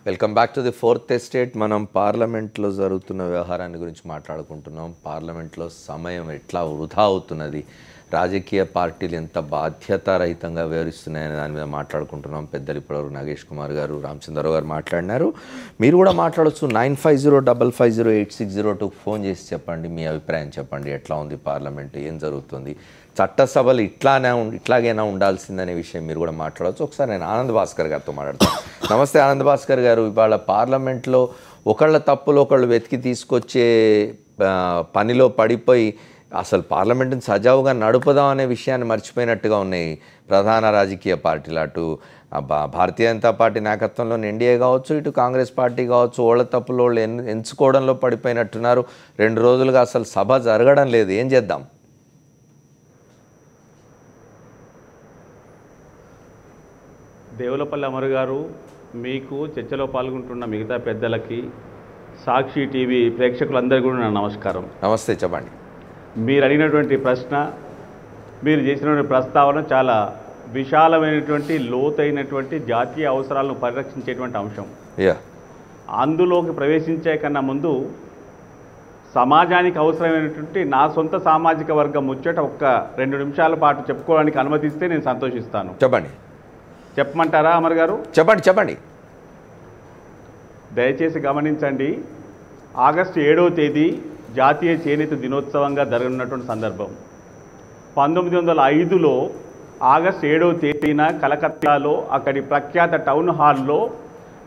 Welcome back to the fourth estate. మనం పార్లమెంట్లో జరుగుతున్న వ్యవహారాన్ని గురించి మాట్లాడుకుంటున్నాం. పార్లమెంట్లో సమయం ఎట్లా వృధా అవుతున్నది, రాజకీయ పార్టీలు ఎంత బాధ్యతారహితంగా వ్యవహరిస్తున్నాయనే దాని మీద మాట్లాడుకుంటున్నాం. పెద్దలు ఇప్పటివరకు నాగేష్ కుమార్ గారు, రామచంద్రరావు గారు మాట్లాడినారు. మీరు కూడా మాట్లాడచ్చు. 9505508602 ఫోన్ చేసి చెప్పండి, మీ అభిప్రాయం చెప్పండి. ఎట్లా ఉంది పార్లమెంట్, ఏం జరుగుతుంది, చట్టసభలు ఇట్లాగైనా ఉండాల్సిందనే విషయం మీరు కూడా మాట్లాడవచ్చు. ఒకసారి నేను ఆనంద్ భాస్కర్ గారితో మాట్లాడతాను. నమస్తే ఆనంద్ భాస్కర్ గారు. ఇవాళ పార్లమెంట్లో ఒకళ్ళ తప్పులు ఒకళ్ళు వెతికి తీసుకొచ్చే పనిలో పడిపోయి అసలు పార్లమెంటుని సజావుగా నడుపుదాం అనే విషయాన్ని మర్చిపోయినట్టుగా ఉన్నాయి ప్రధాన రాజకీయ పార్టీలు. అటు భారతీయ జనతా పార్టీ నాయకత్వంలోని ఎన్డీఏ కావచ్చు, ఇటు కాంగ్రెస్ పార్టీ కావచ్చు, ఓళ్ళ తప్పులు వాళ్ళు ఎంచుకోవడంలో పడిపోయినట్టున్నారు. 2 రోజులుగా అసలు సభ జరగడం లేదు. ఏం చేద్దాం? దేవులపల్లి అమర్ గారు, మీకు చర్చలో పాల్గొంటున్న మిగతా పెద్దలకి, సాక్షి టీవీ ప్రేక్షకులందరికీ కూడా నా నమస్కారం. నమస్తే, చెప్పండి. మీరు అడిగినటువంటి ప్రశ్న, మీరు చేసినటువంటి ప్రస్తావన చాలా విశాలమైనటువంటి, లోతైనటువంటి జాతీయ అవసరాలను పరిరక్షించేటువంటి అంశం. అందులోకి ప్రవేశించే కన్నా ముందు సమాజానికి అవసరమైనటువంటి నా సొంత సామాజిక వర్గం ముచ్చట ఒక్క 2 నిమిషాల పాటు చెప్పుకోవడానికి అనుమతిస్తే నేను సంతోషిస్తాను. చెప్పండి. చెప్పమంటారా అమర్ గారు? చెప్పండి. దయచేసి గమనించండి. ఆగస్టు 7వ తేదీ జాతీయ చేనేత దినోత్సవంగా జరగనున్నటువంటి సందర్భం. 1905లో ఆగస్టు 7వ తేదీన కలకత్తాలో అక్కడి ప్రఖ్యాత టౌన్ హాల్లో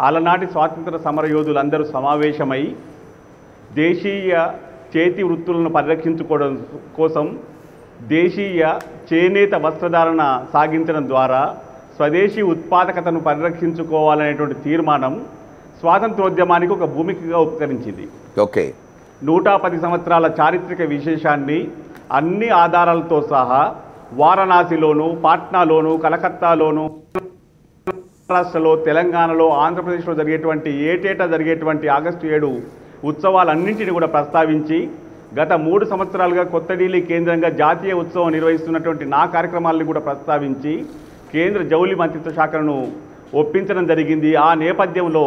అలనాటి స్వాతంత్ర సమరయోధులందరూ సమావేశమై దేశీయ చేతి వృత్తులను పరిరక్షించుకోవడం కోసం దేశీయ చేనేత వస్త్రధారణ సాగించడం ద్వారా స్వదేశీ ఉత్పాదకతను పరిరక్షించుకోవాలనేటువంటి తీర్మానం స్వాతంత్రోద్యమానికి ఒక భూమికగా ఉపకరించింది. 110 సంవత్సరాల చారిత్రక విశేషాన్ని అన్ని ఆధారాలతో సహా వారణాసిలోను, పాట్నాలోను, కలకత్తాలోను, మహారాష్ట్రలో, తెలంగాణలో, ఆంధ్రప్రదేశ్లో ఏటేటా జరిగేటువంటి ఆగస్టు 7 ఉత్సవాలన్నింటినీ కూడా ప్రస్తావించి గత 3 సంవత్సరాలుగా కొత్త ఢిల్లీ కేంద్రంగా జాతీయ ఉత్సవం నిర్వహిస్తున్నటువంటి నా కార్యక్రమాలను కూడా ప్రస్తావించి కేంద్ర జౌళి మంత్రిత్వ శాఖను ఒప్పించడం జరిగింది. ఆ నేపథ్యంలో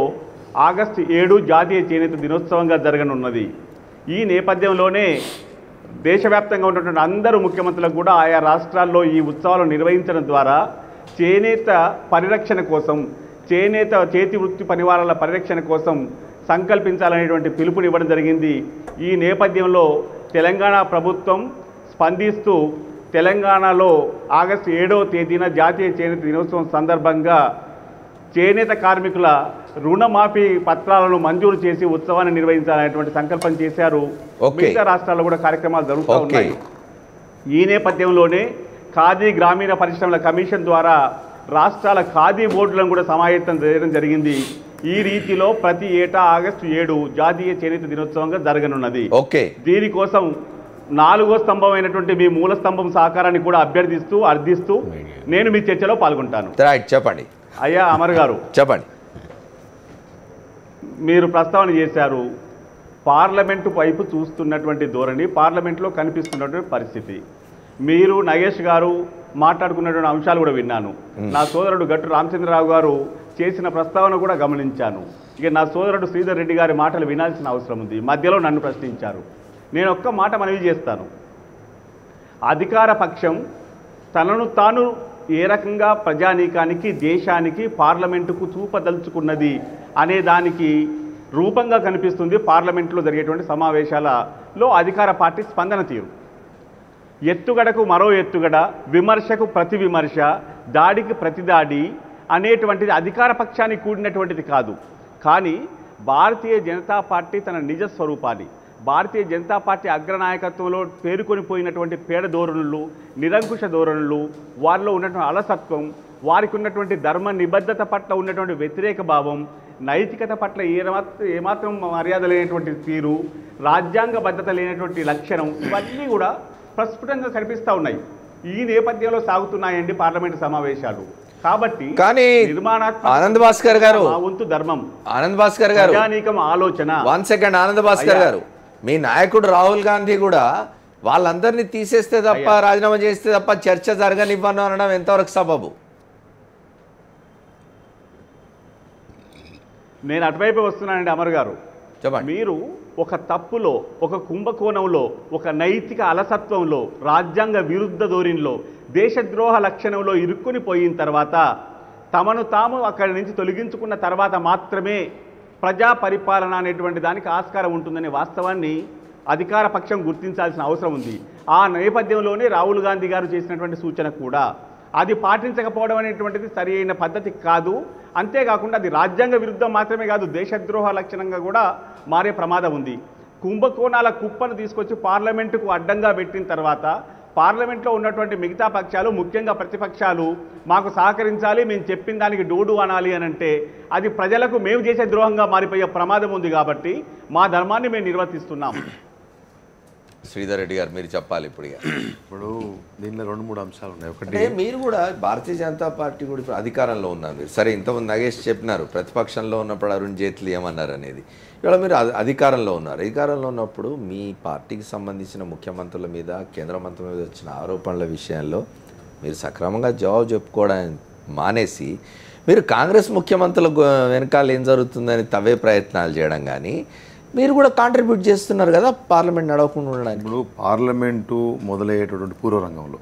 ఆగస్టు 7 జాతీయ చేనేత దినోత్సవంగా జరగనున్నది. ఈ నేపథ్యంలోనే దేశవ్యాప్తంగా ఉన్నటువంటి అందరూ ముఖ్యమంత్రులకు కూడా ఆయా రాష్ట్రాల్లో ఈ ఉత్సవాలు నిర్వహించడం ద్వారా చేనేత పరిరక్షణ కోసం, చేనేత చేతి వృత్తి పనివారాల పరిరక్షణ కోసం సంకల్పించాలనేటువంటి పిలుపునివ్వడం జరిగింది. ఈ నేపథ్యంలో తెలంగాణ ప్రభుత్వం స్పందిస్తూ తెలంగాణలో ఆగస్టు 7వ తేదీన జాతీయ చేనేత దినోత్సవం సందర్భంగా చేనేత కార్మికుల రుణమాఫీ పత్రాలను మంజూరు చేసి ఉత్సవాన్ని నిర్వహించాలనేటువంటి సంకల్పం చేశారు. మిగతా రాష్ట్రాల్లో కూడా కార్యక్రమాలు జరుగుతూ ఉన్నాయి. ఈ నేపథ్యంలోనే ఖాదీ గ్రామీణ పరిశ్రమల కమిషన్ ద్వారా రాష్ట్రాల ఖాదీ బోర్డులను కూడా సమాయత్తం చేయడం జరిగింది. ఈ రీతిలో ప్రతి ఏటా ఆగస్టు 7 జాతీయ చేనేత దినోత్సవంగా జరగనున్నది. దీనికోసం 4వ స్తంభం అయినటువంటి మీ మూల స్తంభం సహకారాన్ని కూడా అర్థిస్తూ నేను మీ చర్చలో పాల్గొంటాను. చెప్పండి. అయ్యా అమర్ గారు, చెప్పండి. మీరు ప్రస్తావన చేశారు పార్లమెంటు వైపు చూస్తున్నటువంటి ధోరణి, పార్లమెంట్లో కనిపిస్తున్నటువంటి పరిస్థితి. మీరు నగేష్ గారు మాట్లాడుకున్నటువంటి అంశాలు కూడా విన్నాను. నా సోదరుడు గట్టు రామచంద్రరావు గారు చేసిన ప్రస్తావన కూడా గమనించాను. ఇక నా సోదరుడు శ్రీధర్ రెడ్డి గారి మాటలు వినాల్సిన అవసరం ఉంది. మధ్యలో నన్ను ప్రశ్నించారు. నేను ఒక్క మాట మనవి చేస్తాను. అధికార పక్షం తనను తాను ఏ రకంగా ప్రజానీకానికి, దేశానికి, పార్లమెంటుకు చూపదలుచుకున్నది అనే దానికి రూపంగా కనిపిస్తుంది పార్లమెంట్లో జరిగేటువంటి సమావేశాలలో అధికార పార్టీ స్పందన తీరు. ఎత్తుగడకు మరో ఎత్తుగడ, విమర్శకు ప్రతి విమర్శ, దాడికి ప్రతి దాడి అనేటువంటిది అధికార పక్షానికి కూడినటువంటిది కాదు. కానీ భారతీయ జనతా పార్టీ తన నిజ స్వరూపాన్ని, భారతీయ జనతా పార్టీ అగ్రనాయకత్వంలో పేరుకొని పోయినటువంటి పేడ ధోరణులు, నిరంకుశ ధోరణులు, వారిలో ఉన్నటువంటి అలసత్వం, వారికి ఉన్నటువంటి ధర్మ నిబద్ధత పట్ల ఉన్నటువంటి వ్యతిరేక భావం, నైతికత పట్ల ఏమాత్రం మర్యాద లేనటువంటి తీరు, రాజ్యాంగ భద్రత లేనటువంటి లక్షణం, ఇవన్నీ కూడా ప్రస్ఫుటంగా కనిపిస్తూ ఉన్నాయి. ఈ నేపథ్యంలో సాగుతున్నాయండి పార్లమెంటు సమావేశాలు. కాబట్టి ఆనంద్ భాస్కర్ గారు, వంతు ధర్మం, ఆనంద్ భాస్కర్ గారు, ఆలోచన, 1 సెకండ్. ఆనంద్ భాస్కర్ గారు, మీ నాయకుడు రాహుల్ గాంధీ కూడా వాళ్ళందరినీ తీసేస్తే తప్ప, రాజీనామా చేస్తే తప్ప చర్చ జరగనివ్వను అనడం ఎంతవరకు సబబు? నేను అటువైపు వస్తున్నానండి అమర్ గారు. చెప్పండి. మీరు ఒక తప్పులో, ఒక కుంభకోణంలో, ఒక నైతిక అలసత్వంలో, రాజ్యాంగ విరుద్ధ ధోరణిలో, దేశద్రోహ లక్షణంలో ఇరుక్కుని పోయిన తర్వాత తమను తాము అక్కడి నుంచి తొలగించుకున్న తర్వాత మాత్రమే ప్రజా పరిపాలన అనేటువంటి దానికి ఆస్కారం ఉంటుందనే వాస్తవాన్ని అధికార పక్షం గుర్తించాల్సిన అవసరం ఉంది. ఆ నేపథ్యంలోనే రాహుల్ గాంధీ గారు చేసినటువంటి సూచన కూడా అది పాటించకపోవడం అనేటువంటిది సరి అయిన పద్ధతి కాదు. అంతేకాకుండా అది రాజ్యాంగ విరుద్ధం మాత్రమే కాదు, దేశద్రోహ లక్షణంగా కూడా మారే ప్రమాదం ఉంది. కుంభకోణాల కుప్పను తీసుకొచ్చి పార్లమెంటుకు అడ్డంగా పెట్టిన తర్వాత పార్లమెంట్లో ఉన్నటువంటి మిగతా పక్షాలు, ముఖ్యంగా ప్రతిపక్షాలు మాకు సహకరించాలి, మేము చెప్పిన దానికి డోడు అనాలి అని అంటే అది ప్రజలకు మేము చేసే ద్రోహంగా మారిపోయే ప్రమాదం ఉంది. కాబట్టి మా ధర్మాన్ని మేము నిర్వర్తిస్తున్నాం. శ్రీధర్ రెడ్డి గారు మీరు చెప్పాలి. ఇప్పుడు దీనిలో 2-3 అంశాలు ఉన్నాయి. ఒకటి, అంటే మీరు కూడా భారతీయ జనతా పార్టీ కూడా ఇప్పుడు అధికారంలో ఉన్నారు. మీరు సరే ఇంతకుముందు నగేష్ చెప్పినారు ప్రతిపక్షంలో ఉన్నప్పుడు అరుణ్ జైట్లీ ఏమన్నారు అనేది. ఇవాళ మీరు అధికారంలో ఉన్నారు. అధికారంలో ఉన్నప్పుడు మీ పార్టీకి సంబంధించిన ముఖ్యమంత్రుల మీద, కేంద్ర మంత్రుల మీద వచ్చిన ఆరోపణల విషయంలో మీరు సక్రమంగా జవాబు చెప్పుకోవడానికి మానేసి మీరు కాంగ్రెస్ ముఖ్యమంత్రుల వెనకాల ఏం జరుగుతుందని తవ్వే ప్రయత్నాలు చేయడం కానీ మీరు కూడా కాంట్రిబ్యూట్ చేస్తున్నారు కదా పార్లమెంట్ నడవకుండా ఉండడానికి. ఇప్పుడు పార్లమెంటు మొదలయ్యేటటువంటి పూర్వరంగంలో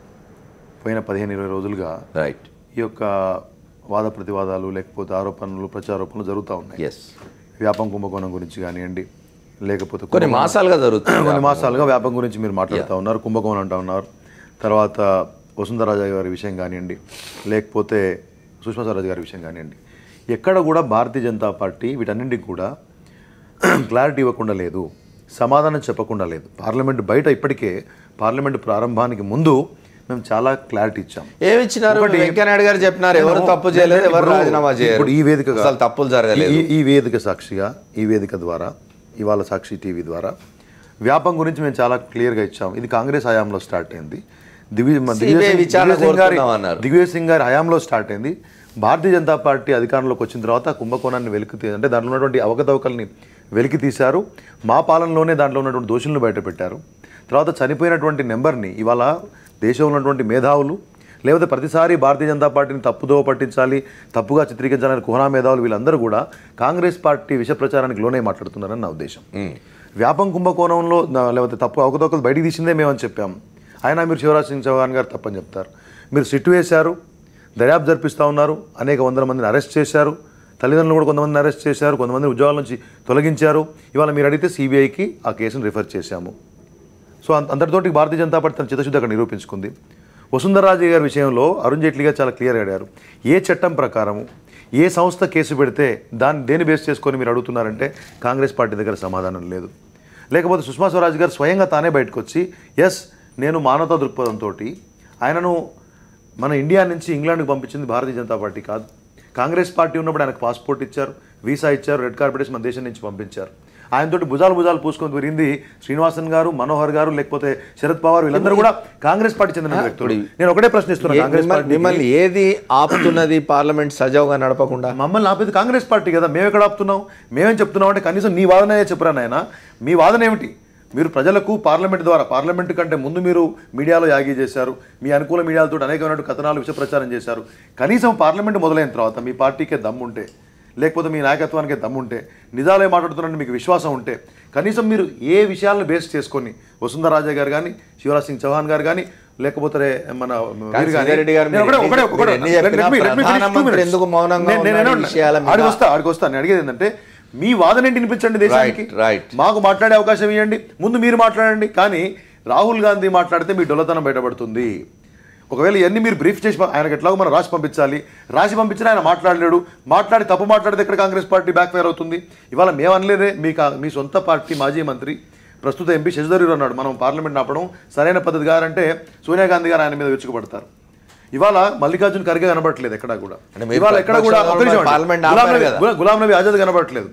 పోయిన 15-20 రోజులుగా రైట్ ఈ యొక్క వాద ప్రతివాదాలు లేకపోతే ఆరోపణలు, ప్రచారోపణలు జరుగుతూ ఉన్నాయి. ఎస్, వ్యాపం కుంభకోణం గురించి కానివ్వండి, లేకపోతే కొన్ని మాసాలుగా జరుగుతుంది. కొన్ని మాసాలుగా వ్యాపం గురించి మీరు మాట్లాడుతూ ఉన్నారు, కుంభకోణం అంటూ ఉన్నారు. తర్వాత వసుంధరాజా గారి విషయం కానివ్వండి, లేకపోతే సుష్మా స్వరాజ్ గారి విషయం కానివ్వండి, ఎక్కడ కూడా భారతీయ జనతా పార్టీ వీటన్నింటికి కూడా క్లారిటీ ఇవ్వకుండా లేదు, సమాధానం చెప్పకుండా లేదు. పార్లమెంట్ బయట ఇప్పటికే పార్లమెంట్ ప్రారంభానికి ముందు మేము చాలా క్లారిటీ ఇచ్చాం. ఏమి ఇచ్చినారు? వెంకయ్యనాయుడు గారు చెప్పినారు ఎవరు తప్పు చేయలేదు, ఎవరు రాజీనామా చేయలేదు. ఇప్పుడు ఈ వేదిక అసలు తప్పులు జరగలేదు. ఈ వేదిక సాక్షిగా, ఈ వేదిక ద్వారా, ఇవాళ సాక్షి టీవీ ద్వారా వ్యాపం గురించి మేము చాలా క్లియర్గా ఇచ్చాం. ఇది కాంగ్రెస్ హయాంలో స్టార్ట్ అయింది. దిగ్విజయ్ సింగ్ గారి హయాంలో స్టార్ట్ అయింది. భారతీయ జనతా పార్టీ అధికారంలోకి వచ్చిన తర్వాత కుంభకోణాన్ని అంటే దాంట్లో ఉన్నటువంటి అవకతవకల్ని వెలికి తీశారు. మా పాలనలోనే దాంట్లో ఉన్నటువంటి దోషులను బయటపెట్టారు. తర్వాత చనిపోయినటువంటి నెంబర్ని ఇవాళ దేశంలో ఉన్నటువంటి మేధావులు, లేకపోతే ప్రతిసారి భారతీయ జనతా పార్టీని తప్పుదోవ పట్టించాలి, తప్పుగా చిత్రీకరించాలని కుహనా మేధావులు వీళ్ళందరూ కూడా కాంగ్రెస్ పార్టీ విష ప్రచారానికి లోనే మాట్లాడుతున్నారని నా ఉద్దేశం. వ్యాపం కుంభకోణంలో లేకపోతే తప్పు అవకతవకలు బయటికి తీసిందే మేమని చెప్పాం. అయినా మీరు శివరాజ్ సింగ్ చౌహాన్ గారు తప్పని చెప్తారు. మీరు సిట్టు వేశారు, దర్యాప్తు జరిపిస్తూ ఉన్నారు, అనేక వందల మందిని అరెస్ట్ చేశారు, తల్లిదండ్రులు కూడా కొంతమందిని అరెస్ట్ చేశారు, కొంతమంది ఉద్యోగాల నుంచి తొలగించారు. ఇవాళ మీరు అడిగితే సిబిఐకి ఆ కేసును రిఫర్ చేశాము. సో అంతటితోటి భారతీయ జనతా పార్టీ తన చిత్తశుద్ధి అక్కడ నిరూపించుకుంది. వసుంధరాజే గారి విషయంలో అరుణ్ జైట్లీ గారు చాలా క్లియర్గా అడిగారు, ఏ చట్టం ప్రకారము ఏ సంస్థ కేసు పెడితే దేని బేస్ చేసుకొని మీరు అడుగుతున్నారంటే కాంగ్రెస్ పార్టీ దగ్గర సమాధానం లేదు. లేకపోతే సుష్మా స్వరాజ్ గారు స్వయంగా తానే బయటకు వచ్చి నేను మానవతా దృక్పథంతో ఆయనను మన ఇండియా నుంచి ఇంగ్లాండ్కి పంపించింది భారతీయ జనతా పార్టీ కాదు, కాంగ్రెస్ పార్టీ ఉన్నప్పుడు ఆయనకు పాస్పోర్ట్ ఇచ్చారు, వీసా ఇచ్చారు, రెడ్ కార్పెట్ మన దేశం నుంచి పంపించారు. ఆయనతోటి భుజాలు పూసుకొని తిరిగింది శ్రీనివాసన్ గారు, మనోహర్ గారు, లేకపోతే శరద్ పవార్, వీళ్ళందరూ కూడా కాంగ్రెస్ పార్టీ చెందిన వ్యక్తులు. నేను ఒకటే ప్రశ్నిస్తున్నాను, కాంగ్రెస్ పార్టీ మిమ్మల్ని ఏది ఆపుతున్నది పార్లమెంట్ సజావుగా నడపకుండా? మమ్మల్ని ఆపేది కాంగ్రెస్ పార్టీ కదా. మేము ఎక్కడ ఆపుతున్నాం? మేమేం చెప్తున్నాం అంటే కనీసం నీ వాదన చెప్పరా నాయన, మీ వాదన ఏమిటి? మీరు ప్రజలకు పార్లమెంట్ ద్వారా, పార్లమెంట్ కంటే ముందు మీరు మీడియాలో యాగీ చేశారు, మీ అనుకూల మీడియాలతో అనేకమైన కథనాలు విష ప్రచారం చేశారు. కనీసం పార్లమెంట్ మొదలైన తర్వాత మీ పార్టీకే దమ్ముంటే, లేకపోతే మీ నాయకత్వానికే దమ్ముంటే, నిజాలే మాట్లాడుతున్నారని మీకు విశ్వాసం ఉంటే కనీసం మీరు ఏ విషయాలను బేస్ చేసుకొని వసుంధరాజే గారు కానీ, శివరాజ్ సింగ్ చౌహాన్ గారు కానీ, లేకపోతే మన ఆడికి వస్తా నేను అడిగేది ఏంటంటే మీ వాదన ఏంటి వినిపించండి దేశానికి, మాకు మాట్లాడే అవకాశం ఇవ్వండి, ముందు మీరు మాట్లాడండి. కానీ రాహుల్ గాంధీ మాట్లాడితే మీ డొల్లతనం బయటపడుతుంది. ఒకవేళ ఇవన్నీ మీరు బ్రీఫ్ చేసి ఆయనకు ఎట్లాగో మనం రాసి పంపించాలి, రాసి పంపించినా ఆయన మాట్లాడలేడు, మాట్లాడి తప్పు మాట్లాడితే ఎక్కడ కాంగ్రెస్ పార్టీ బ్యాక్ ఫైర్ అవుతుంది. ఇవాళ మేము అనలేదే, మీ సొంత పార్టీ మాజీ మంత్రి ప్రస్తుత ఎంపీ శశిధర్ అన్నాడు మనం పార్లమెంట్ ఆపడం సరైన పద్ధతి కాదంటే సోనియా గాంధీ గారు ఆయన మీద విరుచుకుపడతారు. ఇవాళ మల్లికార్జున్ ఖర్గే కనబడట్లేదు ఎక్కడా కూడా. ఇవాళ ఎక్కడ కూడా గులాం నబీ ఆజాద్ కనబడట్లేదు.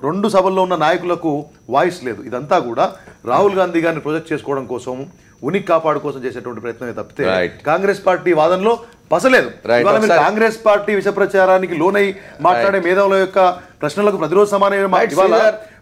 రెండు సభల్లో ఉన్న నాయకులకు వాయిస్ లేదు. ఇదంతా కూడా రాహుల్ గాంధీ గారిని ప్రొజెక్ట్ చేసుకోవడం కోసం, ఉనికి కాపాడు కోసం చేసేటువంటి ప్రయత్నమే తప్పితే కాంగ్రెస్ పార్టీ వాదనలో పసలేదు. Right. ఇవాళ మీరు కాంగ్రెస్ పార్టీ విష ప్రచారానికి లోనై మాట్లాడే మేధావుల యొక్క ప్రశ్నలకు ప్రతిరోజు సమానమైన ఇవాళ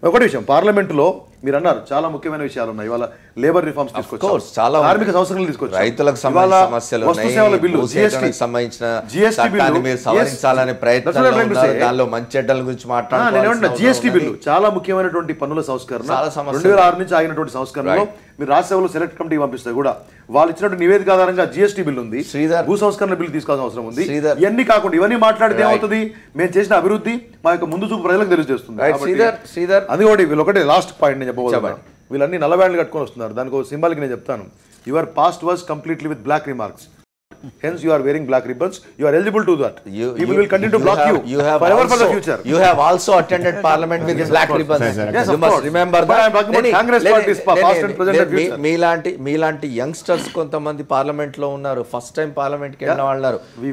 ఒకటి విషయం పార్లమెంటులో మీరు అన్నారు చాలా ముఖ్యమైన విషయాలు ఉన్నాయి. ఇవాళ లేబర్ రిఫార్మ్స్ తీసుకొచ్చారు, చాలా కార్మిక సంస్కరణలు తీసుకొచ్చారు, రైతులకు సంబంధించిన సమస్యలు వస్తు సేవల బిల్లు, జీఎస్టీ సంబంధించిన చట్టాన్ని మీరు సవరించాలనే ప్రయత్నంలో ఉన్నారు. దానిలో మంచి చెడ్డల గురించి మాట్లాడుతున్నారు. జీఎస్టీ బిల్లు చాలా ముఖ్యమైనటువంటి పన్నుల సంస్కరణ 2006 నుంచి ఆగినటువంటి సంస్కరణలో మీరు రాజ్యసభలో సెలెక్ట్ కమిటీ పంపిస్తే కూడా వాళ్ళు ఇచ్చినటువంటి నివేదిక ఆధారంగా జీఎస్టీ బిల్లు ఉంది, భూ సంస్కరణ బిల్లు తీసుకోవాల్సిన అవసరం ఉంది. ఇవన్నీ కాకుండా ఇవన్నీ మాట్లాడితే ఏమవుతుంది, మేము చేసిన అభివృద్ధి మా యొక్క ముందు చూపు ప్రజలకు తెలియజేస్తుంది. అది కూడా వీళ్ళు ఒకటే లాస్ట్ పాయింట్ నేను చెప్పబోతున్నాను. వీళ్ళన్నీ నల్ల బ్యాండ్లు కట్టుకొని వస్తున్నారు. దానికి ఒక సింబాలిక్ నేను చెప్తాను. Your past was completely with black remarks. Hence you are wearing black ribbons. You are eligible to that. People will continue to block you forever for the future. You have also attended parliament with black ribbons. Yes, you must remember that. But I am talking about Congress parties past and present and future. మీలాంటి youngsters కొంతమంది parliament లో ఉన్నారు. First time parliament కి వెళ్ళిన వాళ్ళు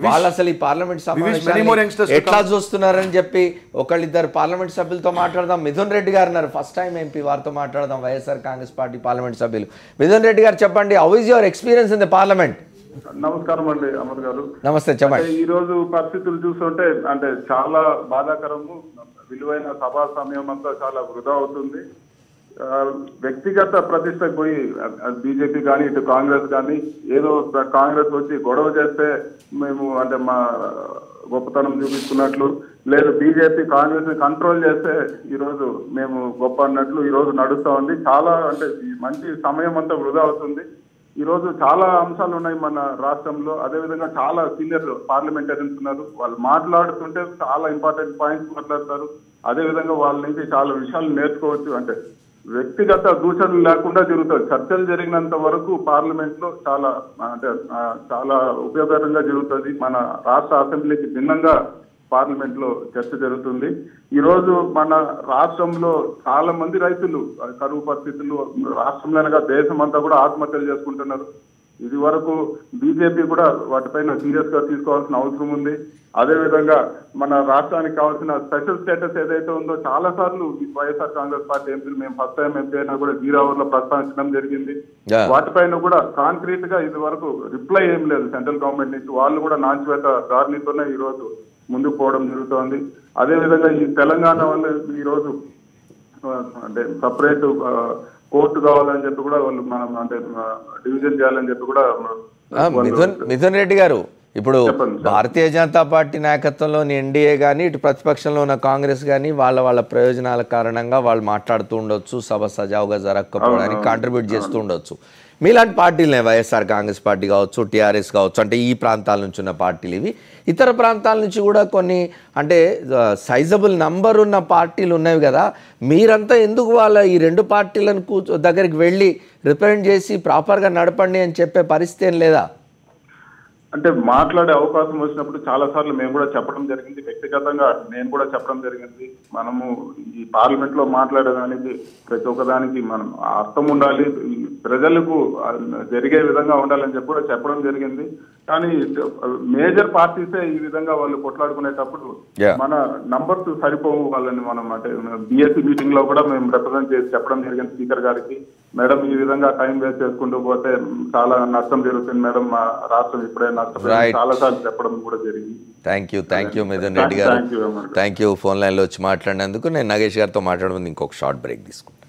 వాళ్ళు అసలు ఈ పార్లమెంట్ సమావేశాన్ని ఎట్లా చూస్తున్నారని చెప్పి ఒకళ్ళిద్దరు పార్లమెంట్ సభ్యులతో మాట్లాడదాం. మిథున్ రెడ్డి గారు ఉన్నారు, ఫస్ట్ టైం ఎంపీ, వారితో మాట్లాడదాం. వైఎస్ఆర్ కాంగ్రెస్ పార్టీ పార్లమెంట్ సభ్యులు. మిథున్ రెడ్డి గారు చెప్పండి, how is your experience in the parliament? నమస్కారం అండి అమర్ గారు. నమస్తే, చెప్పండి. ఈ రోజు పరిస్థితులు చూస్తుంటే అంటే చాలా బాధాకరము. విలువైన సభా సమయం అంతా చాలా వృధా అవుతుంది. వ్యక్తిగత ప్రతిష్టకు పోయి బీజేపీ కానీ ఇటు కాంగ్రెస్ కానీ ఏదో కాంగ్రెస్ వచ్చి గొడవ చేస్తే మేము అంటే మా గొప్పతనం చూపించుకున్నట్లు, లేదు బీజేపీ కాంగ్రెస్ ని కంట్రోల్ చేస్తే ఈరోజు మేము గొప్ప అన్నట్లు ఈరోజు నడుస్తూ ఉంది. చాలా అంటే మంచి సమయం అంతా వృధా అవుతుంది. ఈ రోజు చాలా అంశాలు ఉన్నాయి మన రాష్ట్రంలో. అదేవిధంగా చాలా సీనియర్ పార్లమెంటరీన్స్ ఉన్నారు, వాళ్ళు మాట్లాడుతుంటే చాలా ఇంపార్టెంట్ పాయింట్స్ మాట్లాడతారు. అదేవిధంగా వాళ్ళ నుంచి చాలా విషయాలు నేర్చుకోవచ్చు. అంటే వ్యక్తిగత దూషణలు లేకుండా జరుగుతుంది. చర్చలు జరిగినంత వరకు పార్లమెంట్ లో చాలా అంటే చాలా ఉపయోగకరంగా జరుగుతుంది. మన రాష్ట్ర అసెంబ్లీకి భిన్నంగా పార్లమెంట్ లో చర్చ జరుగుతుంది. ఈ రోజు మన రాష్ట్రంలో చాలా మంది రైతులు కరువు పరిస్థితులు రాష్ట్రంలోనగా దేశం అంతా కూడా ఆత్మహత్యలు చేసుకుంటున్నారు. ఇది వరకు బీజేపీ కూడా వాటిపైన సీరియస్ గా తీసుకోవాల్సిన అవసరం ఉంది. అదేవిధంగా మన రాష్ట్రానికి కావాల్సిన స్పెషల్ స్టేటస్ ఏదైతే ఉందో చాలా సార్లు వైఎస్ఆర్ కాంగ్రెస్ పార్టీ ఎంపీలు మేము ఫస్ట్ టైం ఎంపీ అయినా కూడా 0 hours లో ప్రస్తావించడం జరిగింది. వాటిపైన కూడా కాంక్రీట్ గా ఇది వరకు రిప్లై ఏం లేదు సెంట్రల్ గవర్నమెంట్ నుంచి. వాళ్ళు కూడా నాంచివేత దారితోనే ఈ రోజు ముందుకు పోవడం జరుగుతోంది. అదేవిధంగా ఈ తెలంగాణ వల్ల ఈ రోజు అంటే సపరేట్ కోర్టు కావాలని చెప్పి కూడా వాళ్ళు మనం అంటే డివిజన్ చేయాలని చెప్పి కూడా మిథున్ రెడ్డి గారు, ఇప్పుడు భారతీయ జనతా పార్టీ నాయకత్వంలోని ఎన్డీఏ కానీ ఇటు ప్రతిపక్షంలో ఉన్న కాంగ్రెస్ కానీ వాళ్ళ ప్రయోజనాల కారణంగా వాళ్ళు మాట్లాడుతూ ఉండొచ్చు, సభ సజావుగా జరగకపోవడానికి కాంట్రిబ్యూట్ చేస్తూ ఉండొచ్చు. మీలాంటి పార్టీలనే వైఎస్ఆర్ కాంగ్రెస్ పార్టీ కావచ్చు, టీఆర్ఎస్ కావచ్చు, అంటే ఈ ప్రాంతాల నుంచి ఉన్న పార్టీలు ఇవి. ఇతర ప్రాంతాల నుంచి కూడా కొన్ని అంటే సైజబుల్ నంబర్ ఉన్న పార్టీలు ఉన్నవి కదా, మీరంతా ఎందుకు వాళ్ళ ఈ రెండు పార్టీలను దగ్గరికి వెళ్ళి రిప్రజెంట్ చేసి ప్రాపర్గా నడపండి అని చెప్పే పరిస్థితి ఏం లేదా? అంటే మాట్లాడే అవకాశం వచ్చినప్పుడు చాలా సార్లు మేము కూడా చెప్పడం జరిగింది. వ్యక్తిగతంగా నేను కూడా చెప్పడం జరిగింది. మనము ఈ పార్లమెంట్ లో మాట్లాడేదానికి ప్రతి ఒక్కదానికి మనం అర్థం ఉండాలి, ప్రజలకు జరిగే విధంగా ఉండాలని చెప్పి కూడా చెప్పడం జరిగింది. కానీ మేజర్ పార్టీసే ఈ విధంగా వాళ్ళు కొట్లాడుకునేటప్పుడు మన నంబర్స్ సరిపోవు వాళ్ళని మనం అంటే బిఎస్సీ మీటింగ్ లో కూడా మేము రిప్రజెంట్ చేసి చెప్పడం జరిగింది స్పీకర్ గారికి. మేడం ఈ విధంగా టైం వేస్ట్ చేసుకుంటూ పోతే చాలా నష్టం జరుగుతుంది మేడం, మా రాష్ట్రం ఇప్పుడే నష్టపోయింది చాలా సార్లు చెప్పడం కూడా జరిగింది. థ్యాంక్ యూ మిథున్ రెడ్డి గారు, థ్యాంక్ యూ ఫోన్ లైన్లో వచ్చి మాట్లాడినందుకు. నేను నగేష్ గారితో మాట్లాడడం ఇంకొక షార్ట్ బ్రేక్ తీసుకుంటాను.